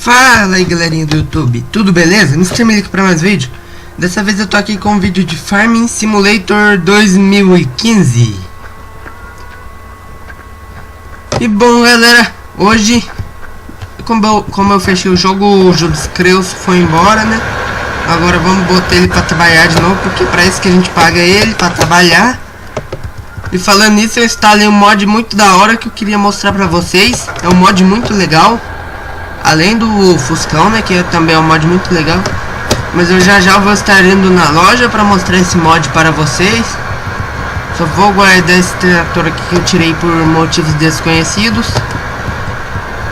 Fala aí galerinha do YouTube, tudo beleza? Mr. Milik para mais vídeo. Dessa vez eu tô aqui com um vídeo de Farming Simulator 2015. E bom galera, hoje como eu fechei o jogo, o Jubes Creus foi embora, né? Agora vamos botar ele pra trabalhar de novo, porque pra isso que a gente paga ele, pra trabalhar. E falando nisso, eu instalei um mod muito da hora que eu queria mostrar pra vocês. É um mod muito legal, além do Fuscão, né, que também é um mod muito legal. Mas eu já vou estar indo na loja para mostrar esse mod para vocês. Só vou guardar esse trator aqui que eu tirei por motivos desconhecidos.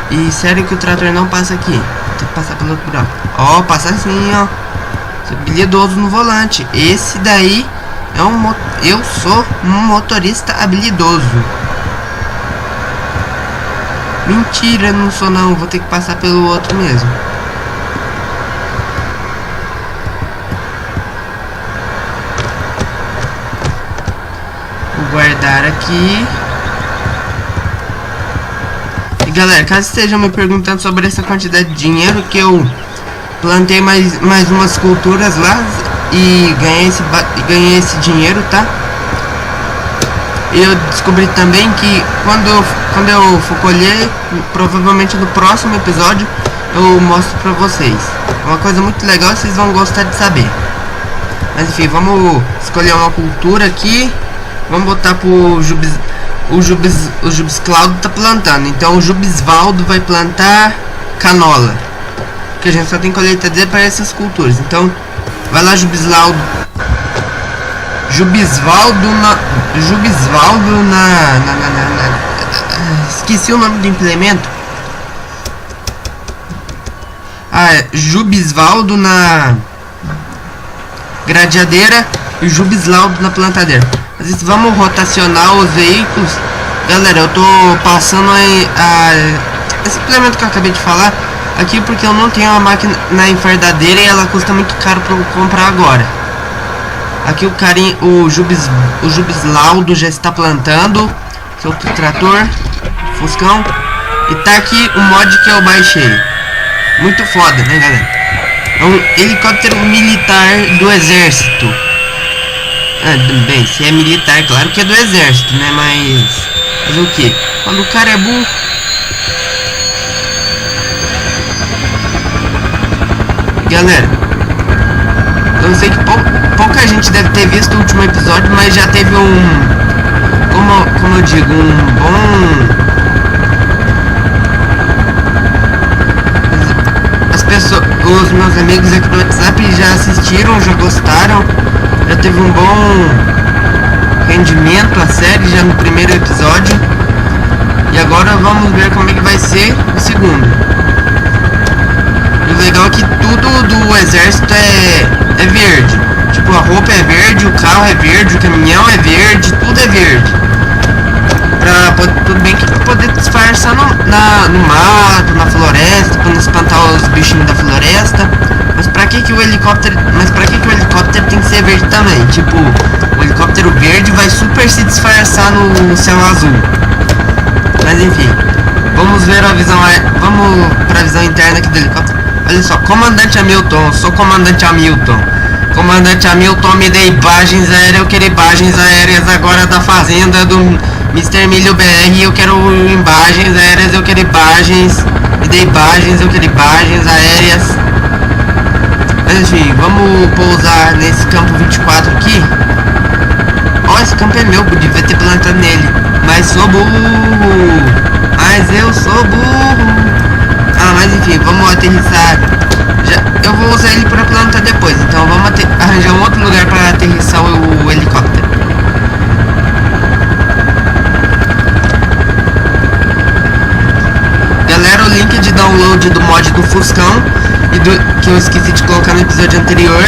E sério que o trator não passa aqui, tem que passar pelo outro buraco. Ó, passa assim, ó. Sou habilidoso no volante. Esse daí é eu sou um motorista habilidoso. Mentira, não sou não, vou ter que passar pelo outro mesmo. Vou guardar aqui. E galera, caso estejam me perguntando sobre essa quantidade de dinheiro, que eu plantei mais umas culturas lá e ganhei esse dinheiro, tá? Eu descobri também que quando eu for colher, provavelmente no próximo episódio eu mostro pra vocês. É uma coisa muito legal, vocês vão gostar de saber. Mas enfim, vamos escolher uma cultura aqui. Vamos botar pro Jubes. O Jubes Claudio tá plantando, então o Jubesvaldo vai plantar canola, porque a gente só tem colheitadeira para essas culturas. Então vai lá, Jubesvaldo esqueci o nome do implemento. Jubesvaldo na gradeadeira e Jubesvaldo na plantadeira. Às vezes vamos rotacionar os veículos. Galera, eu tô passando esse implemento que eu acabei de falar aqui porque eu não tenho uma máquina na enfardadeira e ela custa muito caro para eu comprar agora. Aqui o Jubeslaudo já está plantando seu trator Fuscão. E tá aqui o mod que eu baixei. Muito foda, né galera? É um helicóptero militar do exército. Bem, se é militar, claro que é do exército, né? Mas o que? Quando o cara é burro. Galera, eu sei que pouca gente deve ter visto o último episódio, mas já teve como eu digo, os meus amigos aqui do WhatsApp já assistiram, já gostaram, já teve um bom rendimento a série já no primeiro episódio. E agora vamos ver como é que vai ser o segundo. E o legal é que tudo do exército é verde. Tipo, a roupa é verde, o carro é verde, o caminhão é verde, tudo é verde. Tudo bem que pra poder disfarçar no mato, na floresta, pra não espantar os bichinhos da floresta. Mas pra que o helicóptero tem que ser verde também? Tipo, o helicóptero verde vai super se disfarçar no céu azul. Mas enfim, vamos ver a visão. Vamos pra visão interna aqui do helicóptero. Olha só, comandante Hamilton, sou comandante Hamilton. Comandante Hamilton, me dê imagens aéreas, eu quero imagens aéreas agora da fazenda do Mr. Milho BR, eu quero imagens aéreas, eu quero imagens, me dê imagens, eu quero imagens aéreas. Mas enfim, vamos pousar nesse campo 24 aqui. Ó, esse campo é meu, devia ter plantado nele, mas sou burro, mas eu sou burro. Mas enfim, vamos aterrissar. Eu vou usar ele para plantar depois, então vamos arranjar um outro lugar para aterrissar o helicóptero. Galera, o link de download do mod do Fuscão que eu esqueci de colocar no episódio anterior,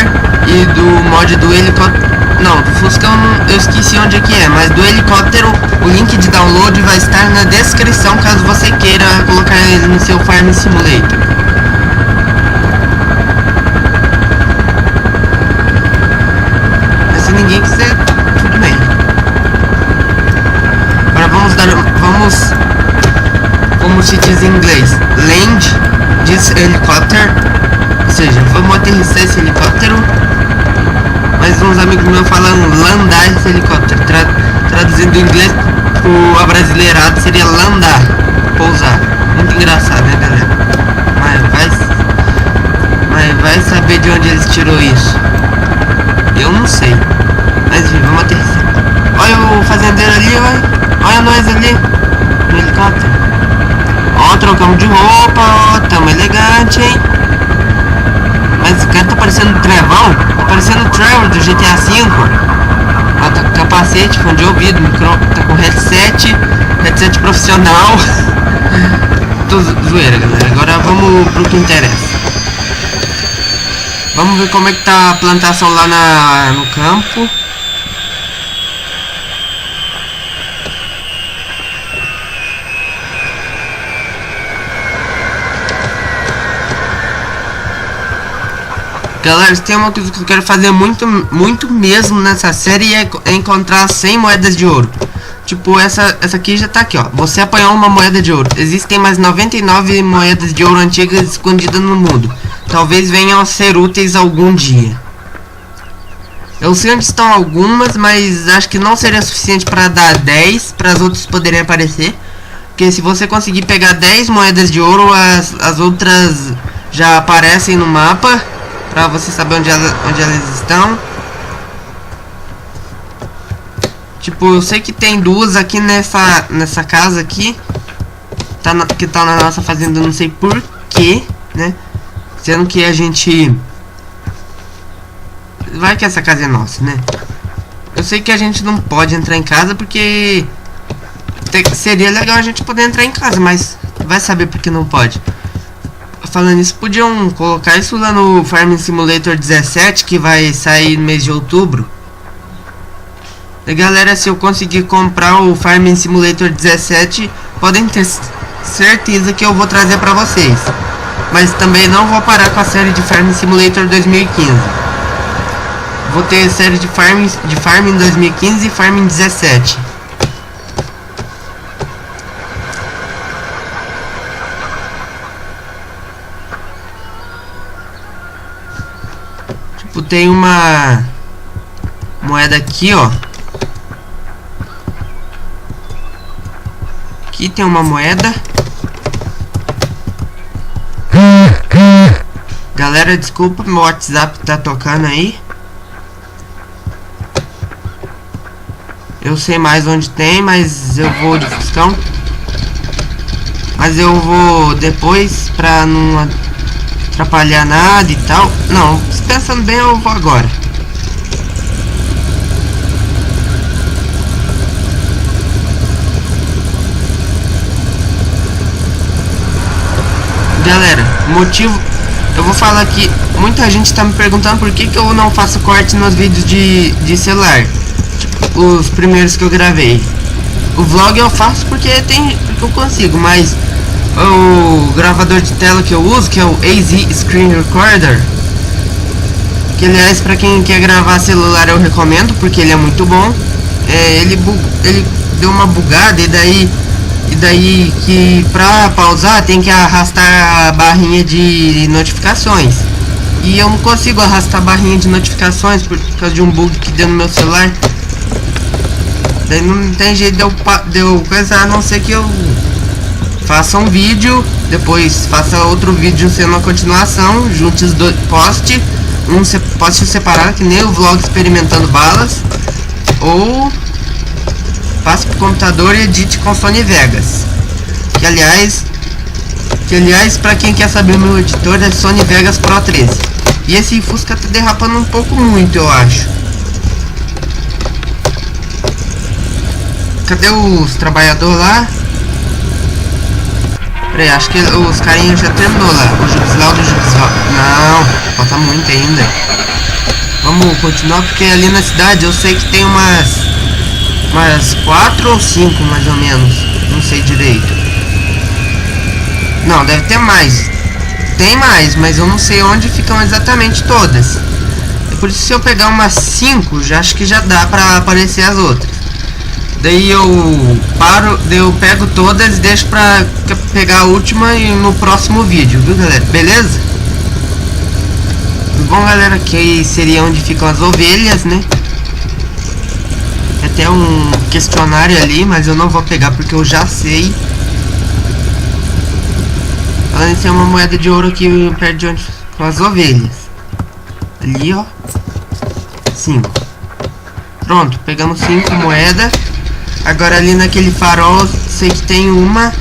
e do mod do helicóptero, não, do Fuscão eu esqueci onde é que é, mas do helicóptero o link de download vai estar na descrição caso você queira colocar ele no seu Farm Simulator. Mas se ninguém quiser, tudo bem. Agora vamos como se diz em inglês, land esse helicóptero. Ou seja, vamos aterrissar esse helicóptero. Mas uns amigos meus falam landar esse helicóptero. Traduzindo do inglês o abrasileirado seria landar, pousar. Muito engraçado, né, galera? Mas vai saber de onde eles tirou isso. Eu não sei. Mas enfim, vamos aterrissar. Olha o fazendeiro ali, olha nós ali no helicóptero. Ó, trocamos de roupa, ó, tamo elegante, hein? Mas esse cara tá parecendo o Trevão, tá parecendo o Trevor do GTA V. Ó, tá com capacete, fone de ouvido, tá com headset profissional. Tô zoeira, galera. Agora vamos pro que interessa. Vamos ver como é que tá a plantação lá no campo. Galera, tem uma coisa que eu quero fazer muito mesmo nessa série é encontrar 100 moedas de ouro. Tipo, essa aqui já tá aqui, ó. Você apanhou uma moeda de ouro. Existem mais 99 moedas de ouro antigas escondidas no mundo. Talvez venham a ser úteis algum dia. Eu sei onde estão algumas, mas acho que não seria suficiente para dar 10 para as outras poderem aparecer. Porque se você conseguir pegar 10 moedas de ouro, as outras já aparecem no mapa, pra você saber onde elas estão. Tipo, eu sei que tem duas aqui nessa casa aqui. Que tá na nossa fazenda, não sei porquê, né? Sendo que a gente... Vai que essa casa é nossa, né? Eu sei que a gente não pode entrar em casa porque... Seria legal a gente poder entrar em casa, mas vai saber porque não pode. Falando nisso, podiam colocar isso lá no Farming Simulator 17, que vai sair no mês de outubro. E galera, se eu conseguir comprar o Farming Simulator 17, podem ter certeza que eu vou trazer pra vocês. Mas também não vou parar com a série de Farming Simulator 2015. Vou ter série de Farming 2015 e Farming 17. Tipo, tem uma moeda aqui, ó. Aqui tem uma moeda. Galera, desculpa, meu WhatsApp tá tocando aí. Eu sei mais onde tem, mas eu vou de Fuscão. Mas eu vou depois pra não atrapalhar nada e tal. Não, pensando bem, eu vou agora. Galera, motivo... Eu vou falar aqui, muita gente tá me perguntando por que eu não faço corte nos vídeos de celular. Tipo, os primeiros que eu gravei. O vlog eu faço porque eu consigo, mas o gravador de tela que eu uso, que é o AZ Screen Recorder, que aliás, pra quem quer gravar celular eu recomendo, porque ele é muito bom. Ele deu uma bugada e daí que pra pausar tem que arrastar a barrinha de notificações. E eu não consigo arrastar a barrinha de notificações por causa de um bug que deu no meu celular. Daí não tem jeito de eu coisar, a não ser que eu faça um vídeo, depois faça outro vídeo sendo uma continuação, junte os dois, poste separado, que nem o vlog experimentando balas, ou passe pro computador e edite com Sony Vegas. Que aliás, pra quem quer saber, meu editor é Sony Vegas Pro 13. E esse Fusca tá derrapando um pouco muito, eu acho. Cadê os trabalhadores lá? Peraí, acho que os carinhas já terminou lá. O Jubislau do Jubislau. Não, falta muito ainda. Vamos continuar, porque ali na cidade eu sei que tem umas 4 ou 5 mais ou menos. Não sei direito. Não, deve ter mais. Tem mais, mas eu não sei onde ficam exatamente todas. Por isso, se eu pegar umas 5, já acho que já dá pra aparecer as outras. Daí eu paro, daí eu pego todas e deixo pra pegar a última e no próximo vídeo, viu galera? Beleza? Bom galera, aqui seria onde ficam as ovelhas, né? Tem até um questionário ali, mas eu não vou pegar porque eu já sei. Falando em ser uma moeda de ouro aqui perto de onde ficam as ovelhas. Ali ó, 5. Pronto, pegamos 5 moedas. Agora ali naquele farol, sei que tem uma.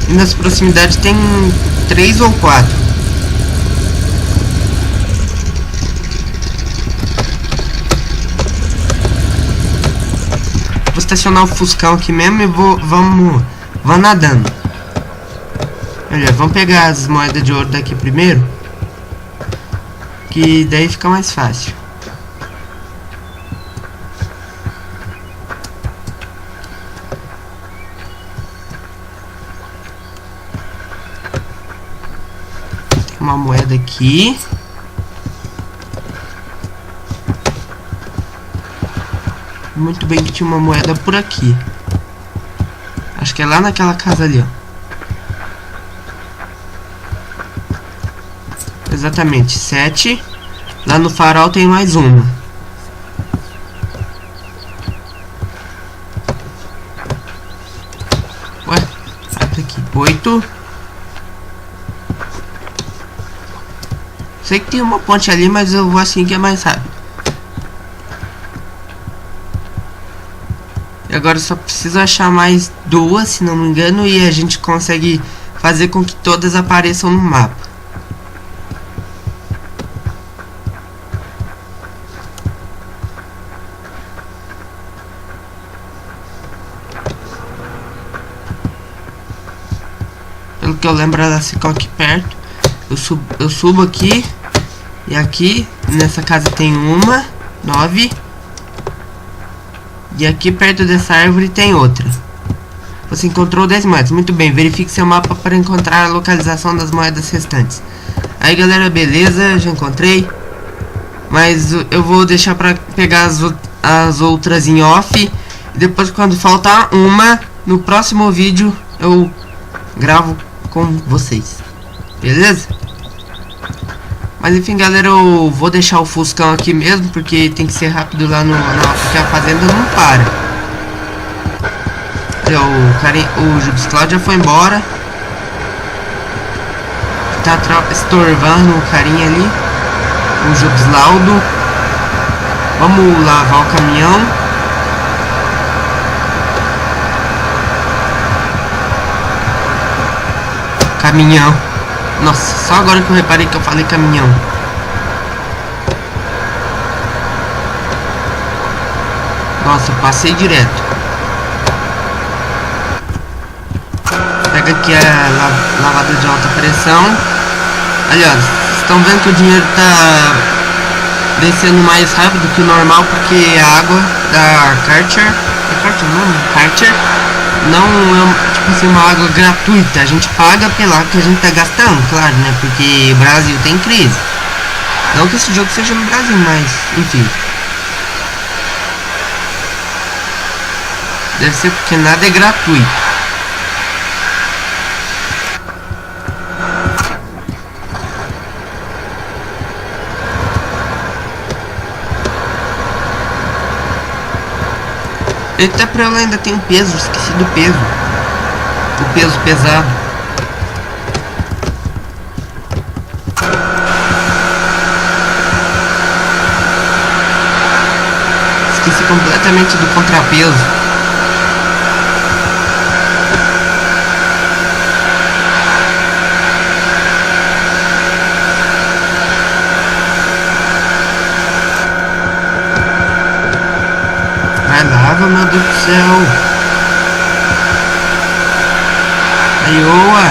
E nas proximidades tem 3 ou 4. Vou estacionar o Fuscão aqui mesmo e vamos nadando. Olha, vamos pegar as moedas de ouro daqui primeiro. Que daí fica mais fácil. Uma moeda aqui. Muito bem que tinha uma moeda por aqui. Acho que é lá naquela casa ali, ó. Exatamente, 7. Lá no farol tem mais uma. Ué, até aqui, 8. Sei que tem uma ponte ali, mas eu vou assim que é mais rápido. E agora só preciso achar mais 2, se não me engano, e a gente consegue fazer com que todas apareçam no mapa. Pelo que eu lembro, elas ficam aqui perto. Eu subo aqui. E aqui, nessa casa tem uma, 9. E aqui perto dessa árvore tem outra. Você encontrou 10 moedas. Muito bem, verifique seu mapa para encontrar a localização das moedas restantes. Aí galera, beleza, já encontrei. Mas eu vou deixar para pegar as outras em off. E depois quando faltar uma, no próximo vídeo eu gravo com vocês. Beleza? Mas enfim galera, eu vou deixar o Fuscão aqui mesmo, porque tem que ser rápido lá porque a fazenda não para. O Jubes Cloud já foi embora. Tá estorvando o carinha ali, o Jubes Laudo. Vamos lavar o caminhão. Caminhão. Nossa, só agora que eu reparei que eu falei caminhão. Nossa, eu passei direto. Pega aqui a lavada de alta pressão. Aliás, vocês estão vendo que o dinheiro tá descendo mais rápido que o normal, porque a água da Karcher, não é tipo assim uma água gratuita, a gente paga pela que a gente tá gastando, claro, né? Porque o Brasil tem crise. Não que esse jogo seja no Brasil, mas enfim. Deve ser porque nada é gratuito. Eita, pra ela ainda tem um peso, esqueci do peso. O peso pesado. Esqueci completamente do contrapeso. Meu Deus do céu. Aí, oa.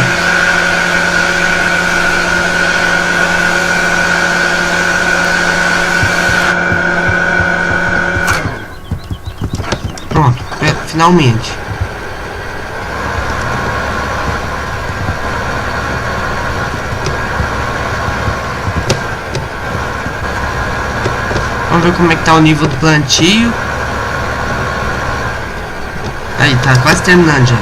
Pronto, finalmente. Vamos ver como é que tá o nível do plantio. Aí, tá quase terminando já.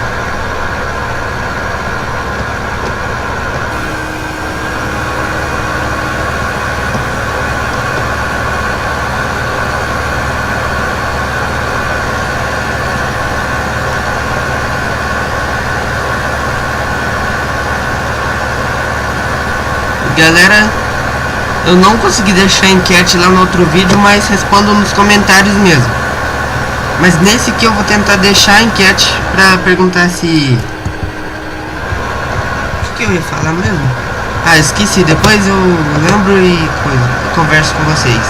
Galera, eu não consegui deixar a enquete lá no outro vídeo, mas respondam nos comentários mesmo. Mas nesse aqui eu vou tentar deixar a enquete pra perguntar se... O que eu ia falar mesmo? Ah, esqueci, depois eu lembro e converso com vocês.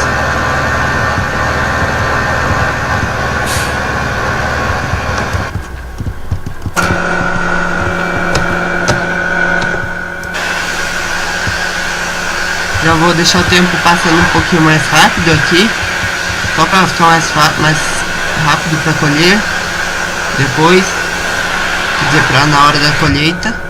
Já vou deixar o tempo passando um pouquinho mais rápido aqui, só para ficar mais rápido para colher. Depois, quer dizer, para na hora da colheita.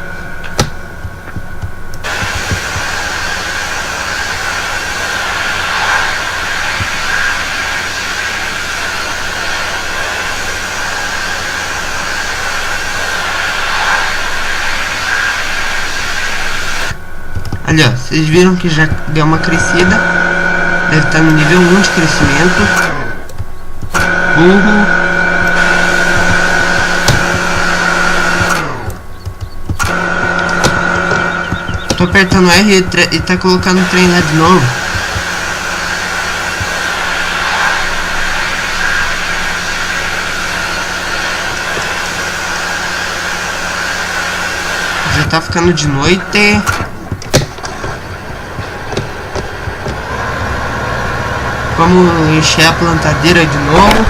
Ali ó, vocês viram que já deu uma crescida. Deve estar no nível 1 de crescimento. Tô apertando R e tá colocando o trem lá de novo. Já tá ficando de noite. Vamos encher a plantadeira de novo.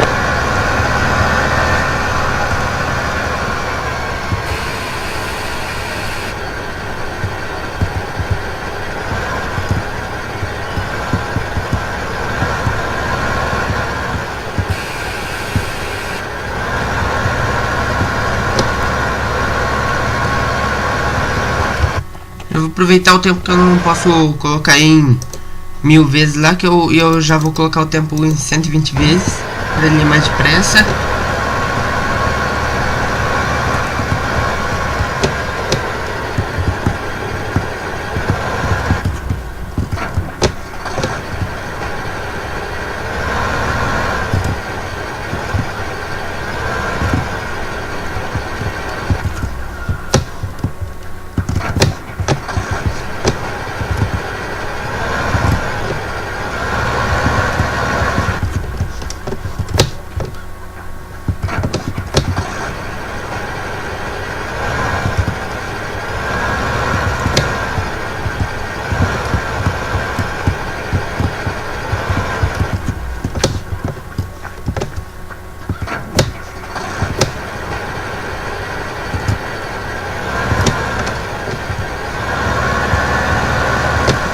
Eu vou aproveitar o tempo que eu não posso colocar em 1000 vezes lá, que eu já vou colocar o tempo em 120 vezes para ele ir mais depressa.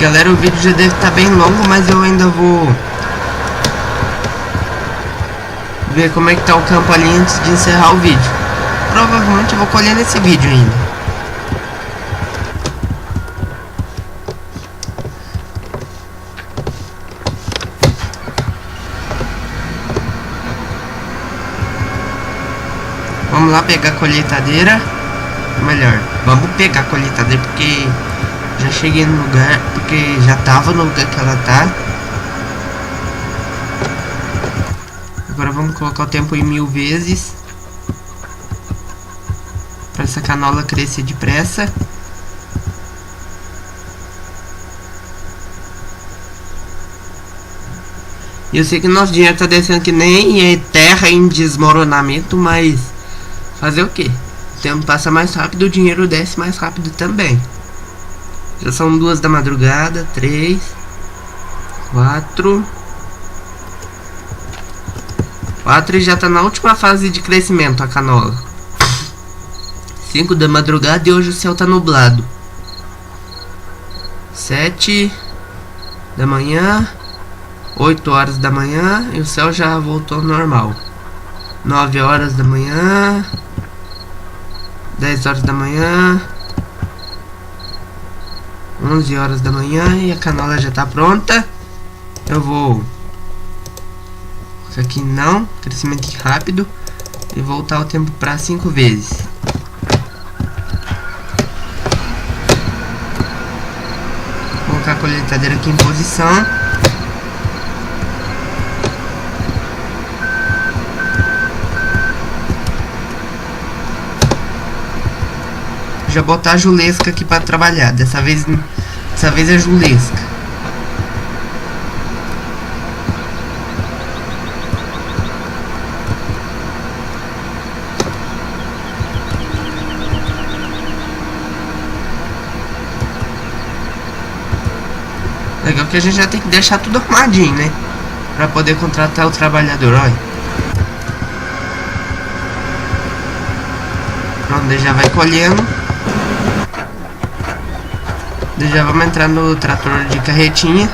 Galera, o vídeo já deve estar bem longo, mas eu ainda vou ver como é que tá o campo ali antes de encerrar o vídeo. Provavelmente eu vou colher nesse vídeo ainda. Vamos lá pegar a colheitadeira. Melhor, vamos pegar a colheitadeira porque já cheguei no lugar, porque já tava no lugar que ela tá. Agora vamos colocar o tempo em 1000 vezes para essa canola crescer depressa. E eu sei que nosso dinheiro tá descendo que nem terra em desmoronamento, mas fazer o que? O tempo passa mais rápido, o dinheiro desce mais rápido também. Já são 2 da madrugada, 3, 4 e já tá na última fase de crescimento a canola. 5 da madrugada e hoje o céu tá nublado. 7 da manhã, 8 horas da manhã e o céu já voltou ao normal. 9 horas da manhã, 10 horas da manhã, 11 horas da manhã e a canola já tá pronta. Eu vou... Isso aqui não, crescimento rápido. e voltar o tempo para 5 vezes. Vou colocar a colheitadeira aqui em posição. Já botar a julesca aqui para trabalhar. Dessa vez é julesca. Legal que a gente já tem que deixar tudo arrumadinho, né? Pra poder contratar o trabalhador, olha. Pronto, daí já vai colhendo. Daí já vamos entrar no trator de carretinha.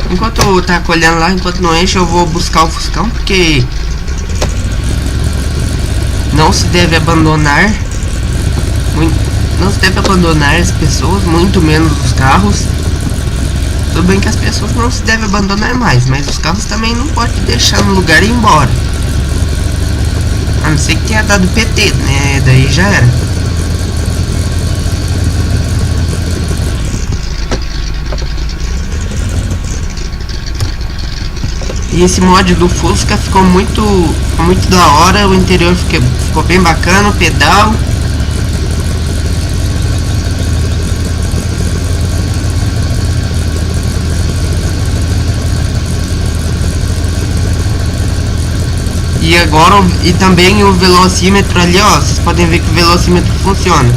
Enquanto tá colhendo lá, enquanto não enche, eu vou buscar o Fuscão, porque não se deve abandonar as pessoas, muito menos os carros. Tudo bem que as pessoas não se devem abandonar mais, mas os carros também não pode deixar no lugar e ir embora. A não ser que tenha dado PT, né? Daí já era. E esse mod do Fusca ficou muito da hora, o interior ficou bem bacana, o pedal. E agora, e também o velocímetro ali, ó, vocês podem ver que o velocímetro funciona.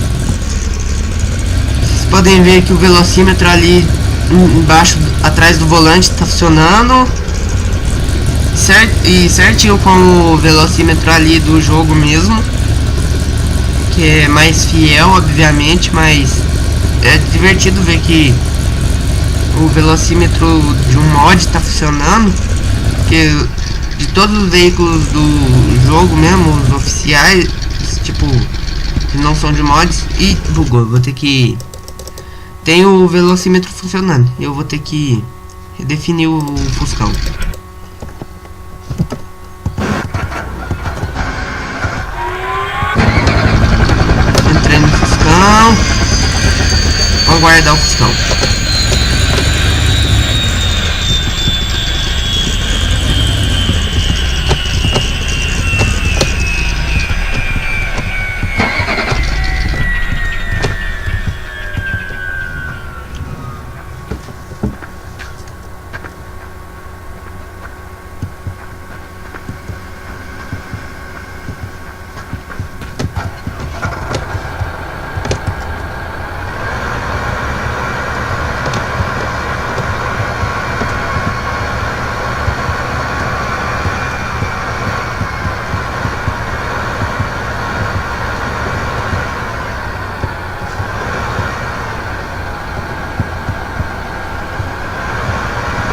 Vocês podem ver que o velocímetro ali embaixo, atrás do volante, tá funcionando. Certinho com o velocímetro ali do jogo mesmo, que é mais fiel, obviamente, mas é divertido ver que o velocímetro de um mod tá funcionando, porque de todos os veículos do jogo mesmo, os oficiais, tipo, que não são de mods, e bugou, vou ter que... Tem o velocímetro funcionando, eu vou ter que redefinir o Fuscão. Vamos guardar o Fuscão.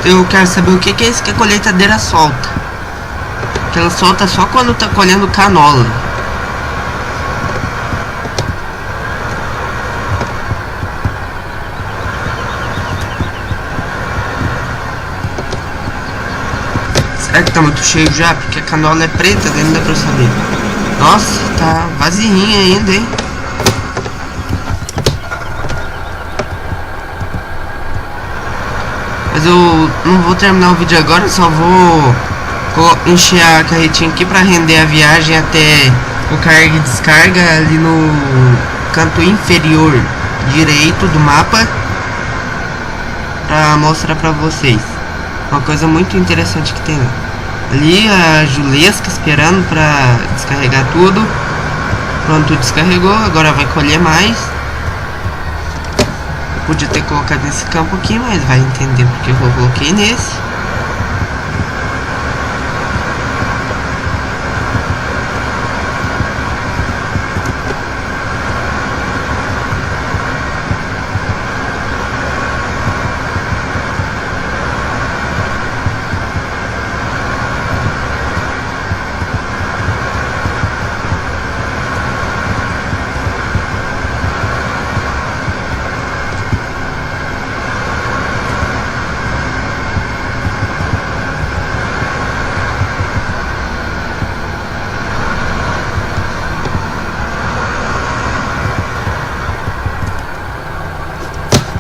Eu quero saber o que é isso que a colheitadeira solta. Que ela solta só quando tá colhendo canola. Será que tá muito cheio já? Porque a canola é preta, daí não dá pra saber. Nossa, tá vazinha ainda, hein? Mas eu não vou terminar o vídeo agora, só vou encher a carretinha aqui para render a viagem até o carga e descarga ali no canto inferior direito do mapa, para mostrar para vocês uma coisa muito interessante que tem lá. Ali a Julesca esperando para descarregar tudo. Pronto, descarregou, agora vai colher mais. Podia ter colocado nesse campo aqui, mas vai entender porque eu coloquei nesse.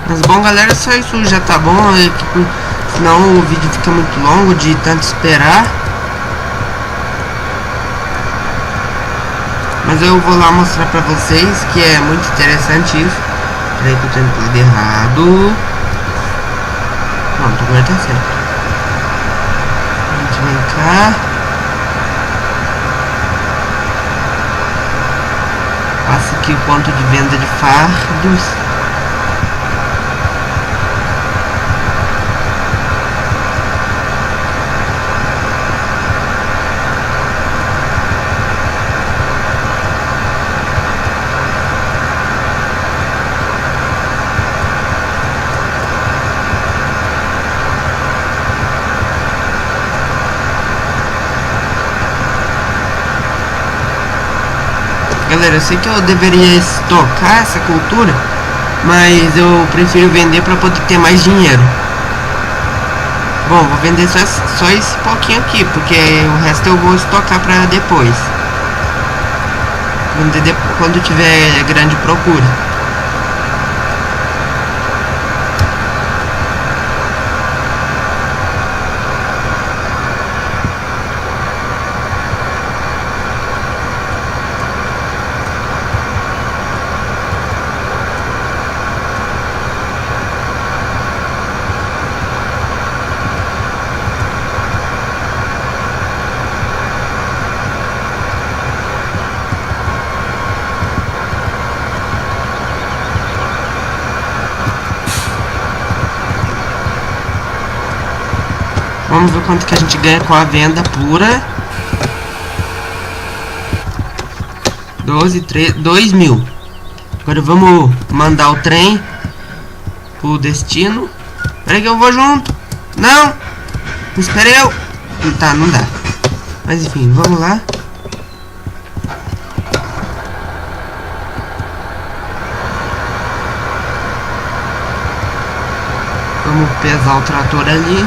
Mas bom, galera, só isso já tá bom, senão o vídeo fica muito longo de tanto esperar. Mas eu vou lá mostrar pra vocês que é muito interessante isso. Peraí que eu tô indo pro lado errado. Pronto, agora tá certo. A gente vem cá. Passa aqui o ponto de venda de fardos. Galera, eu sei que eu deveria estocar essa cultura, mas eu prefiro vender para poder ter mais dinheiro. Bom, vou vender só esse pouquinho aqui, porque o resto eu vou estocar para depois. Vender quando tiver grande procura. Vamos ver quanto que a gente ganha com a venda pura. 2 mil. Agora vamos mandar o trem pro destino. Peraí que eu vou junto. Não! Espera eu. Tá, não dá. Mas enfim, vamos lá. Vamos pesar o trator ali.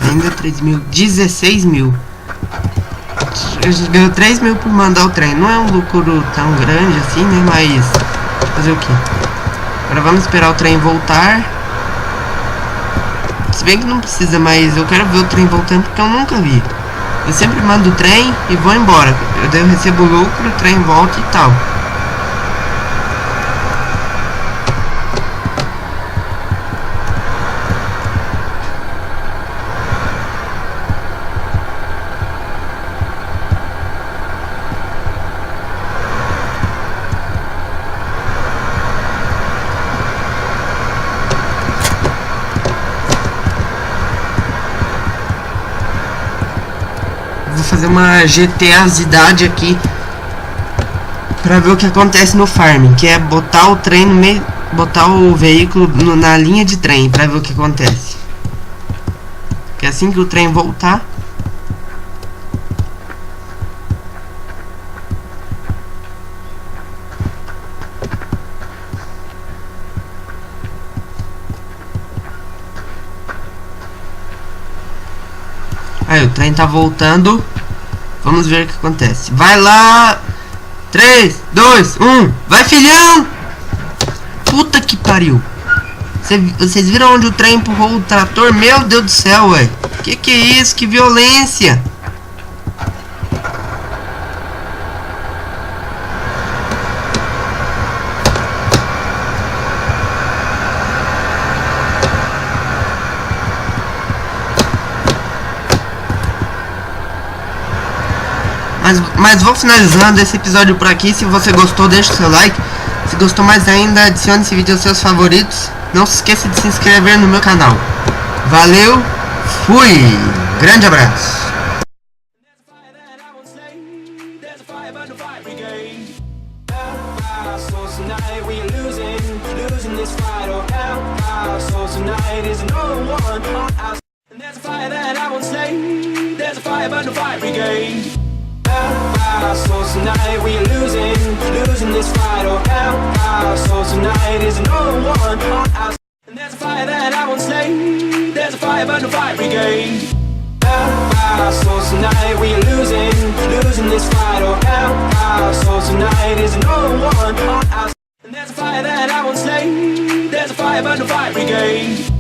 Ainda 3 mil, 16 mil. Ganhou 3 mil por mandar o trem. Não é um lucro tão grande assim, né? Mas fazer o que? Agora vamos esperar o trem voltar. Se bem que não precisa, mas eu quero ver o trem voltando porque eu nunca vi. Eu sempre mando o trem e vou embora. Eu recebo lucro, o trem volta e tal. Vou fazer uma GTAzidade aqui pra ver o que acontece no farm, que é botar o trem no meio, botar o veículo na linha de trem pra ver o que acontece. Que assim que o trem voltar, aí o trem tá voltando. Vamos ver o que acontece. Vai lá. 3, 2, 1. Vai, filhão. Puta que pariu. Vocês viram onde o trem empurrou o trator? Meu Deus do céu, ué. Que é isso? Que violência. Mas vou finalizando esse episódio por aqui. Se você gostou, deixa o seu like. Se gostou mais ainda, adicione esse vídeo aos seus favoritos. Não se esqueça de se inscrever no meu canal. Valeu, fui! Grande abraço! There's a fire that I won't slay. There's a fire burn the fire brigade. So tonight we are losing this fight. Oh hell, so tonight is no one on us. And there's a fire that I won't slay. There's a fire but no fire brigade. So tonight we are losing this fight. Oh hell, so tonight is no one on us. And there's a fire that I won't slay. There's a fire but no fire brigade.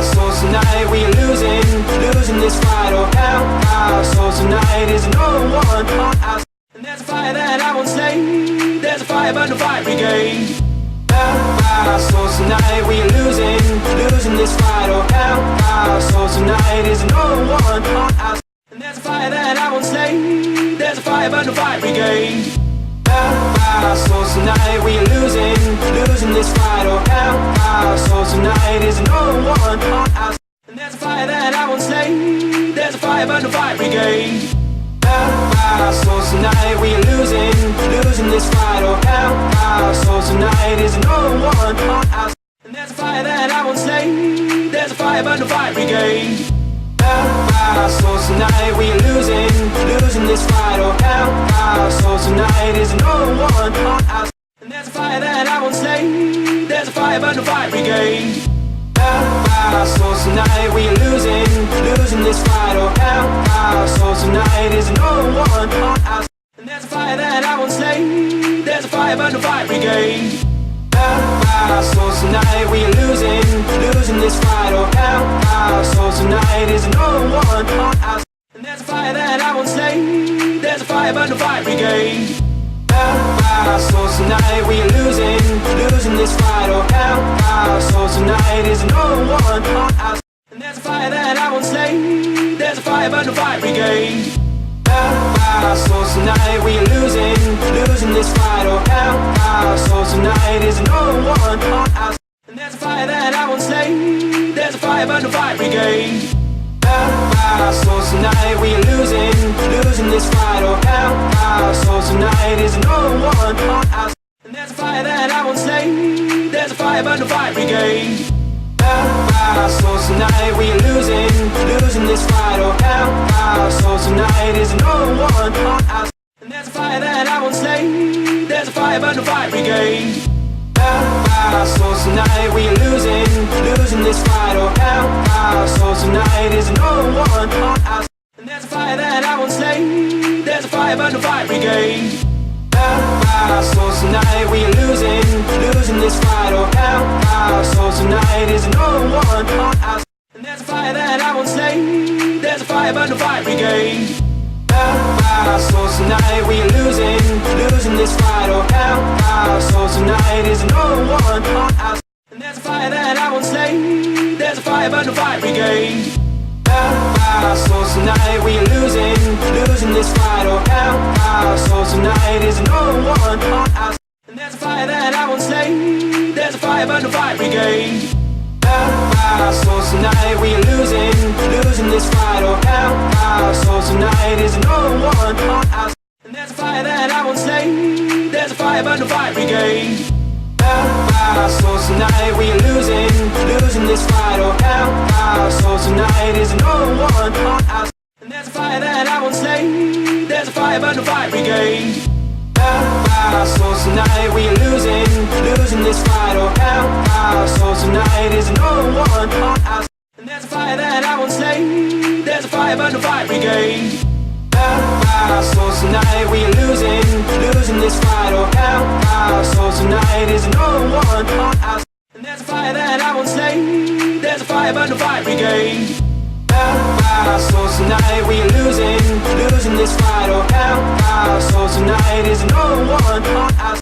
So tonight we are losing this fight. Oh hell, so tonight is no one on us. And there's a fire that I won't slay. There's a fire but no fire brigade. So tonight we are losing this fight. Oh hell, so tonight is no one on us. And there's a fire that I won't slay. There's a fire but no fire brigade. So tonight we are losing this fight. Oh hell, so tonight is no one on us. And there's a fire that I won't slay. There's a fire but no fire brigade. So tonight we are losing this fight. Oh hell, so tonight is no one on us. And there's a fire that I won't slay. There's a fire but no fire brigade. So tonight we are losing this fight. Oh hell, so tonight is no one on us. And there's a fire that I won't slay. There's a fire but no fire brigade. So tonight we are losing this fight. Oh hell, so tonight is no one on us. And there's a fire that I won't slay. There's a fire but no fire brigade. So tonight we are losing this fight. Oh hell, so tonight is no one on us. And there's a fire that I won't slay. There's a fire but no fire brigade. So tonight we are losing this fight. Oh hell, so tonight is no one on us. And there's a fire that I won't slay. There's a fire but no fire brigade. So tonight we are losing this fight. Oh hell, so tonight is no one on us. And there's a fire that I won't slay. There's a fire but no fire brigade. So tonight we are losing this fight. Oh hell, so tonight is no one on us. And there's a fire that I won't slay. There's a fire but no fire brigade. So tonight we are losing this fight. Oh hell, so tonight is no one on us. And there's a fire that I won't slay. There's a fire but no fire brigade. So tonight we are losing this fight. Oh hell, so tonight is no one on us. And there's a fire that I won't slay. There's a fire but no fire brigade. So tonight we are losing this fight. Oh hell, so tonight is no one on us. And there's a fire that I won't slay. There's a fire but no fire brigade. So tonight we are losing this fight. Oh hell, so tonight is no one on us. And there's a fire that I won't slay. There's a fire but no fire brigade. So tonight we are losing this fight. Oh hell, so tonight is no one on us. And there's a fire that I won't slay. There's a fire but no fire brigade. So tonight we are losing this fight. Oh hell, so tonight is no one on us. And there's a fire that I won't slay. There's a fire but no fire brigade. So tonight we are losing this fight. Oh hell, so tonight is no one on us. And there's a fire that I won't slay. There's a fire but no fire brigade. So tonight we are losing this fight. Oh hell, so tonight is no one on us. And there's a fire that I won't slay. There's a fire but no fire brigade. So tonight we are losing this fight. Oh hell, so tonight is no one on us. And there's a fire that I won't slay. There's a fire but no fire brigade. So tonight we are